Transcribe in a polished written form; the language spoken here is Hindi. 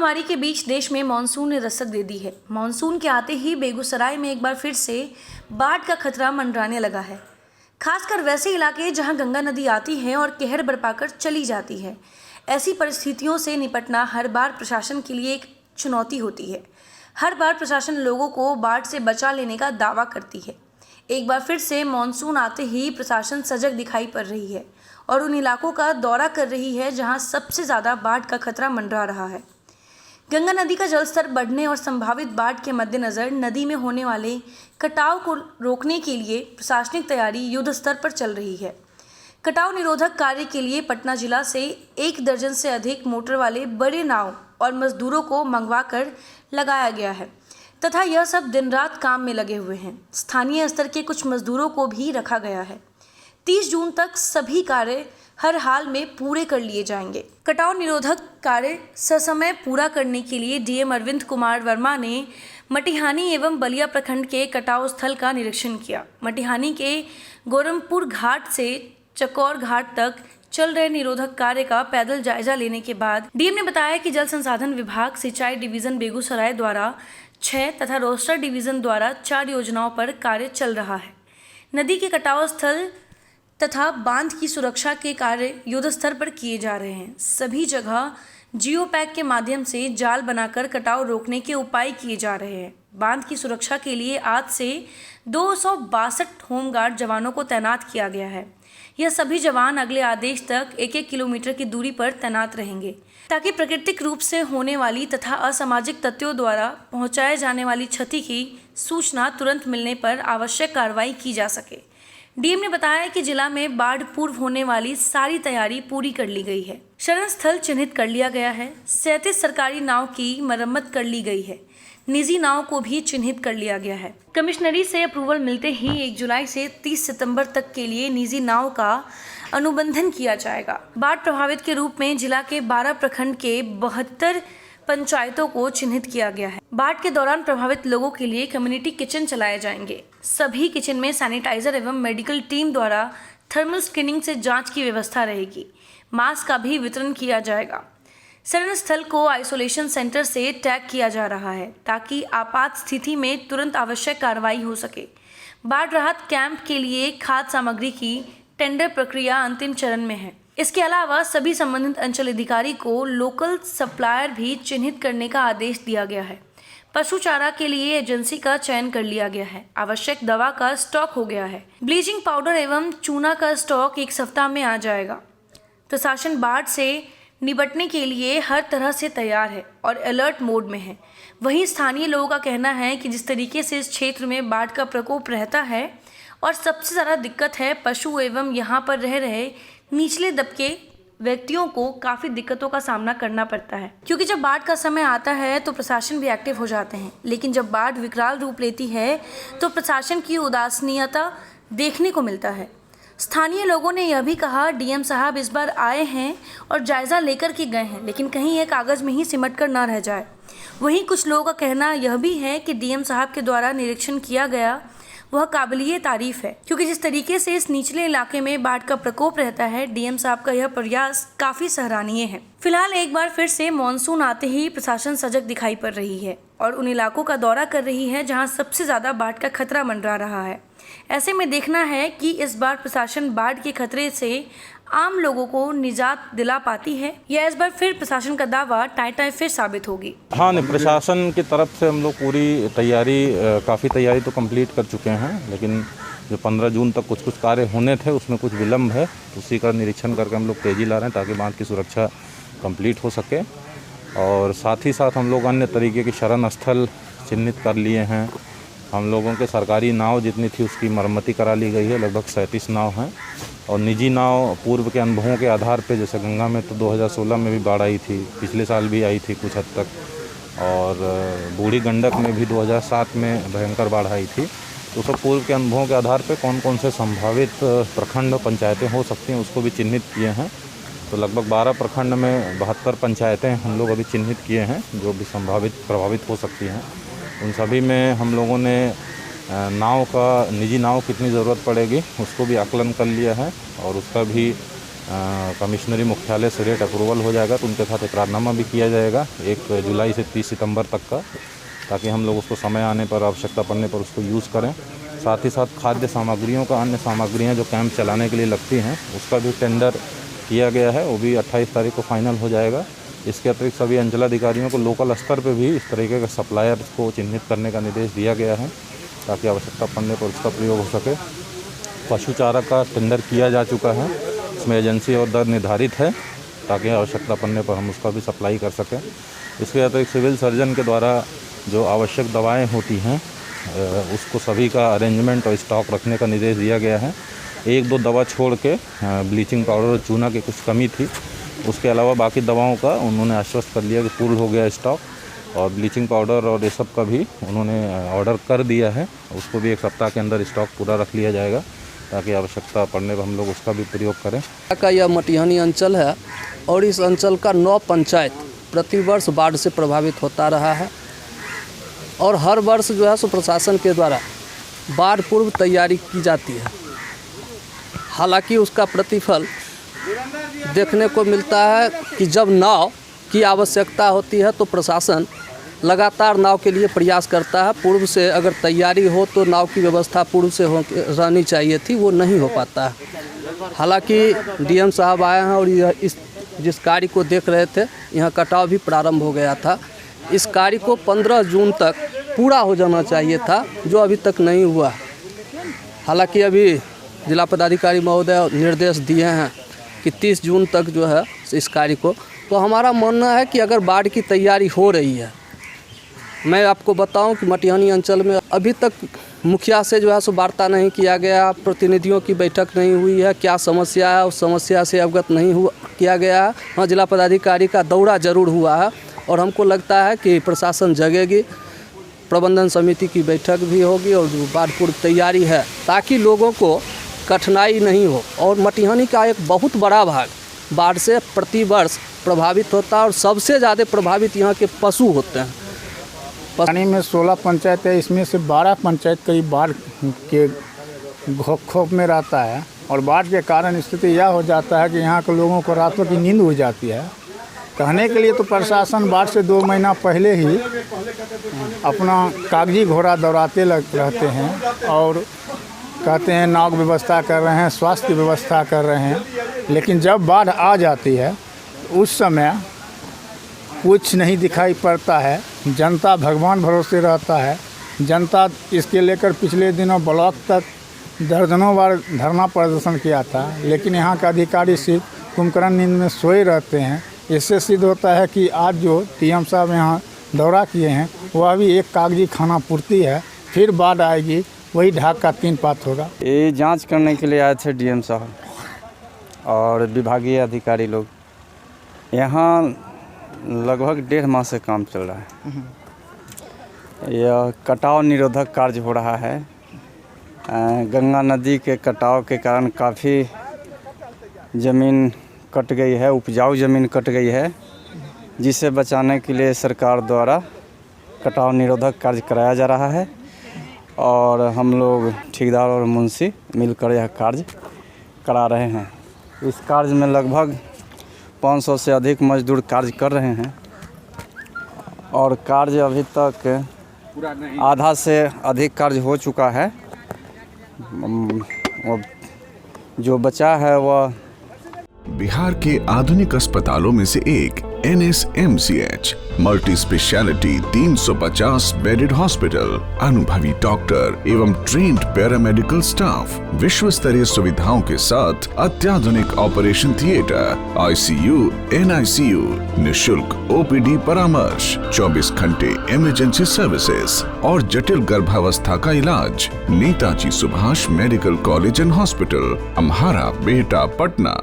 महामारी के बीच देश में मानसून ने दस्तक दे दी है। मानसून के आते ही बेगूसराय में एक बार फिर से बाढ़ का खतरा मंडराने लगा है, खासकर वैसे इलाके जहां गंगा नदी आती है और कहर बरपाकर चली जाती है। ऐसी परिस्थितियों से निपटना हर बार प्रशासन के लिए एक चुनौती होती है। हर बार प्रशासन लोगों को बाढ़ से बचा लेने का दावा करती है। एक बार फिर से मानसून आते ही प्रशासन सजग दिखाई पड़ रही है और उन इलाकों का दौरा कर रही है जहां सबसे ज़्यादा बाढ़ का खतरा मंडरा रहा है। गंगा नदी का जलस्तर बढ़ने और संभावित बाढ़ के मद्देनज़र नदी में होने वाले कटाव को रोकने के लिए प्रशासनिक तैयारी युद्ध स्तर पर चल रही है। कटाव निरोधक कार्य के लिए पटना जिला से 1 दर्जन से अधिक मोटर वाले बड़े नाव और मजदूरों को मंगवा कर लगाया गया है तथा यह सब दिन रात काम में लगे हुए हैं। स्थानीय स्तर के कुछ मजदूरों को भी रखा गया है। 30 जून तक सभी कार्य हर हाल में पूरे कर लिए जाएंगे। कटाव निरोधक कार्य ससमय पूरा करने के लिए डीएम अरविंद कुमार वर्मा ने मटिहानी एवं बलिया प्रखंड के कटाव स्थल का निरीक्षण किया। मटिहानी के गोरमपुर घाट से चकौर घाट तक चल रहे निरोधक कार्य का पैदल जायजा लेने के बाद डीएम ने बताया कि जल संसाधन विभाग सिंचाई डिवीजन बेगूसराय द्वारा 6 तथा रोस्टर डिवीजन द्वारा 4 योजनाओं पर कार्य चल रहा है। नदी के कटाव स्थल तथा बांध की सुरक्षा के कार्य युद्ध स्तर पर किए जा रहे हैं। सभी जगह जियो पैक के माध्यम से जाल बनाकर कटाव रोकने के उपाय किए जा रहे हैं। बांध की सुरक्षा के लिए आज से 262 होमगार्ड जवानों को तैनात किया गया है। यह सभी जवान अगले आदेश तक 1-1 किलोमीटर की दूरी पर तैनात रहेंगे ताकि प्राकृतिक रूप से होने वाली तथा असामाजिक तत्वों द्वारा पहुंचाए जाने वाली क्षति की सूचना तुरंत मिलने पर आवश्यक कार्रवाई की जा सके। डीएम ने बताया कि जिला में बाढ़ पूर्व होने वाली सारी तैयारी पूरी कर ली गई है। शरण स्थल चिन्हित कर लिया गया है। 37 सरकारी नाव की मरम्मत कर ली गई है। निजी नाव को भी चिन्हित कर लिया गया है। कमिश्नरी से अप्रूवल मिलते ही 1 जुलाई से 30 सितंबर तक के लिए निजी नाव का अनुबंधन किया जाएगा। बाढ़ प्रभावित के रूप में जिला के 12 प्रखंड के 72 पंचायतों को चिन्हित किया गया है। बाढ़ के दौरान प्रभावित लोगों के लिए कम्युनिटी किचन चलाए जाएंगे। सभी किचन में सैनिटाइजर एवं मेडिकल टीम द्वारा थर्मल स्क्रीनिंग से जांच की व्यवस्था रहेगी। मास्क का भी वितरण किया जाएगा। शरण स्थल को आइसोलेशन सेंटर से टैग किया जा रहा है ताकि आपात स्थिति में तुरंत आवश्यक कार्रवाई हो सके। बाढ़ राहत कैंप के लिए खाद्य सामग्री की टेंडर प्रक्रिया अंतिम चरण में है। इसके अलावा सभी संबंधित अंचल अधिकारी को लोकल सप्लायर भी चिन्हित करने का आदेश दिया गया है। पशु चारा के लिए एजेंसी का चयन कर लिया गया है। आवश्यक दवा का स्टॉक हो गया है। ब्लीचिंग पाउडर एवं चूना का स्टॉक 1 सप्ताह में आ जाएगा। प्रशासन बाढ़ से निपटने के लिए हर तरह से तैयार है और अलर्ट मोड में है। वहीं स्थानीय लोगों का कहना है कि जिस तरीके से इस क्षेत्र में बाढ़ का प्रकोप रहता है और सबसे ज़्यादा दिक्कत है पशु एवं यहाँ पर रह रहे निचले दबके व्यक्तियों को काफ़ी दिक्कतों का सामना करना पड़ता है, क्योंकि जब बाढ़ का समय आता है तो प्रशासन भी एक्टिव हो जाते हैं, लेकिन जब बाढ़ विकराल रूप लेती है तो प्रशासन की उदासीनता देखने को मिलता है। स्थानीय लोगों ने यह भी कहा, डीएम साहब इस बार आए हैं और जायज़ा लेकर के गए हैं, लेकिन कहीं यह कागज़ में ही सिमट कर ना रह जाए। वहीं कुछ लोगों का कहना यह भी है कि डीएम साहब के द्वारा निरीक्षण किया गया वह काबिलिए तारीफ है, क्योंकि जिस तरीके से इस निचले इलाके में बाढ़ का प्रकोप रहता है, डीएम साहब का यह प्रयास काफ़ी सराहनीय है। फिलहाल एक बार फिर से मानसून आते ही प्रशासन सजग दिखाई पड़ रही है और उन इलाकों का दौरा कर रही है जहां सबसे ज़्यादा बाढ़ का खतरा मंडरा रहा है। ऐसे में देखना है कि इस बार प्रशासन बाढ़ के खतरे से आम लोगों को निजात दिला पाती है या इस बार फिर प्रशासन का दावा टाई फिर साबित होगी। हाँ, नहीं, प्रशासन की तरफ से हम लोग पूरी तैयारी काफ़ी तैयारी तो कंप्लीट कर चुके हैं, लेकिन जो 15 जून तक कुछ कार्य होने थे उसमें कुछ विलम्ब है। उसी का निरीक्षण करके हम लोग तेज़ी ला रहे हैं ताकि बांध की सुरक्षा कंप्लीट हो सके। और साथ ही साथ हम लोग अन्य तरीके के शरण स्थल चिन्हित कर लिए हैं। हम लोगों के सरकारी नाव जितनी थी उसकी मरम्मती करा ली गई है। लगभग 37 नाव हैं और निजी नाव पूर्व के अनुभवों के आधार पे, जैसे गंगा में तो 2016 में भी बाढ़ आई थी, पिछले साल भी आई थी कुछ हद तक, और बूढ़ी गंडक में भी 2007 में भयंकर बाढ़ आई थी। तो सब पूर्व के अनुभवों के आधार पे कौन कौन से संभावित प्रखंड पंचायतें हो सकती हैं उसको भी चिन्हित किए हैं। तो लगभग 12 प्रखंड में 72 पंचायतें हम लोग अभी चिन्हित किए हैं जो भी संभावित प्रभावित हो सकती हैं। उन सभी में हम लोगों ने निजी नाव कितनी ज़रूरत पड़ेगी उसको भी आकलन कर लिया है और उसका भी कमिश्नरी मुख्यालय से रेट अप्रूवल हो जाएगा तो उनके साथ इकरारनामा भी किया जाएगा 1 जुलाई से 30 सितंबर तक का, ताकि हम लोग उसको समय आने पर, आवश्यकता पड़ने पर उसको यूज़ करें। साथ ही साथ खाद्य सामग्रियों का, अन्य सामग्रियां जो कैंप चलाने के लिए लगती हैं, उसका भी टेंडर किया गया है, वो भी 28 तारीख को फाइनल हो जाएगा। इसके अतिरिक्त सभी अंचलाधिकारियों को लोकल स्तर पर भी इस तरीके के सप्लायर को चिन्हित करने का निर्देश दिया गया है, ताकि आवश्यकता पड़ने पर उसका प्रयोग हो सके। पशु चारा का टेंडर किया जा चुका है, इसमें एजेंसी और दर निर्धारित है, ताकि आवश्यकता पड़ने पर हम उसका भी सप्लाई कर सकें। इसके अतिरिक्त सिविल सर्जन के द्वारा जो आवश्यक दवाएं होती हैं, उसको सभी का अरेंजमेंट और स्टॉक रखने का निर्देश दिया गया है। 1-2 दवा छोड़ के ब्लीचिंग पाउडर और चूना की कुछ कमी थी, उसके अलावा बाकी दवाओं का उन्होंने आश्वस्त कर लिया कि पूर्ण हो गया स्टॉक, और ब्लीचिंग पाउडर और ये सब का भी उन्होंने ऑर्डर कर दिया है, उसको भी 1 सप्ताह के अंदर स्टॉक पूरा रख लिया जाएगा, ताकि आवश्यकता पड़ने पर हम लोग उसका भी प्रयोग करें। का यह मटिहानी अंचल है और इस अंचल का 9 पंचायत प्रतिवर्ष बाढ़ से प्रभावित होता रहा है, और हर वर्ष जो है सो प्रशासन के द्वारा बाढ़ पूर्व तैयारी की जाती है। हालांकि उसका प्रतिफल देखने को मिलता है कि जब नाव की आवश्यकता होती है तो प्रशासन लगातार नाव के लिए प्रयास करता है। पूर्व से अगर तैयारी हो तो नाव की व्यवस्था पूर्व से रहनी चाहिए थी, वो नहीं हो पाता है। हालांकि डीएम साहब आए हैं और इस जिस कार्य को देख रहे थे, यहाँ कटाव भी प्रारंभ हो गया था। इस कार्य को 15 जून तक पूरा हो जाना चाहिए था, जो अभी तक नहीं हुआ। हालांकि अभी जिला पदाधिकारी महोदय निर्देश दिए हैं कि 30 जून तक जो है इस कार्य को, तो हमारा मानना है कि अगर बाढ़ की तैयारी हो रही है, मैं आपको बताऊं कि मटिहानी अंचल में अभी तक मुखिया से जो है सो वार्ता नहीं किया गया, प्रतिनिधियों की बैठक नहीं हुई है, क्या समस्या है उस समस्या से अवगत नहीं किया गया है। हाँ, जिला पदाधिकारी का दौरा जरूर हुआ है और हमको लगता है कि प्रशासन जगेगी, प्रबंधन समिति की बैठक भी होगी और जो बाढ़ पूर्व तैयारी है, ताकि लोगों को कठिनाई नहीं हो। और मटिहानी का एक बहुत बड़ा भाग बाढ़ से प्रतिवर्ष प्रभावित होता है और सबसे ज़्यादा प्रभावित यहाँ के पशु होते हैं। मटिहानी में 16 पंचायत है, इसमें से 12 पंचायत करीब बाढ़ के खौफ में रहता है, और बाढ़ के कारण स्थिति यह हो जाता है कि यहाँ के लोगों को रातों की नींद हो जाती है। कहने के लिए तो प्रशासन बाढ़ से 2 महीना पहले ही अपना कागजी घोड़ा दौड़ाते रहते हैं और कहते हैं नाव व्यवस्था कर रहे हैं, स्वास्थ्य की व्यवस्था कर रहे हैं, लेकिन जब बाढ़ आ जाती है उस समय कुछ नहीं दिखाई पड़ता है। जनता भगवान भरोसे रहता है। जनता इसके लेकर पिछले दिनों ब्लॉक तक दर्जनों बार धरना प्रदर्शन किया था, लेकिन यहाँ के अधिकारी सिर्फ कुंभकर्ण नींद में सोए रहते हैं। इससे सिद्ध होता है कि आज जो डीएम साहब यहाँ दौरा किए हैं, वह भी एक कागजी खाना पूर्ति है, फिर बाढ़ आएगी वही ढाक का 3 पात होगा। ये जांच करने के लिए आए थे डीएम साहब और विभागीय अधिकारी लोग। यहाँ लगभग 1.5 माह से काम चल रहा है। यह कटाव निरोधक कार्य हो रहा है। गंगा नदी के कटाव के कारण काफ़ी ज़मीन कट गई है, उपजाऊ ज़मीन कट गई है, जिसे बचाने के लिए सरकार द्वारा कटाव निरोधक कार्य कराया जा रहा है, और हम लोग ठेकेदार और मुंशी मिलकर यह कार्य करा रहे हैं। इस कार्य में लगभग 500 से अधिक मजदूर कार्य कर रहे हैं, और कार्य अभी तक आधा से अधिक कार्य हो चुका है। जो बचा है वह बिहार के आधुनिक अस्पतालों में से एक NSMCH multi speciality 350 bedded hospital, अनुभवी डॉक्टर एवं ट्रेन्ड पैरामेडिकल स्टाफ, विश्व स्तरीय सुविधाओं के साथ अत्याधुनिक ऑपरेशन थिएटर, ICU, NICU, निशुल्क OPD परामर्श, 24 घंटे इमरजेंसी सर्विसेज और जटिल गर्भावस्था का इलाज। Netaji Subhash medical college and hospital, Amhara, Bihta, Patna.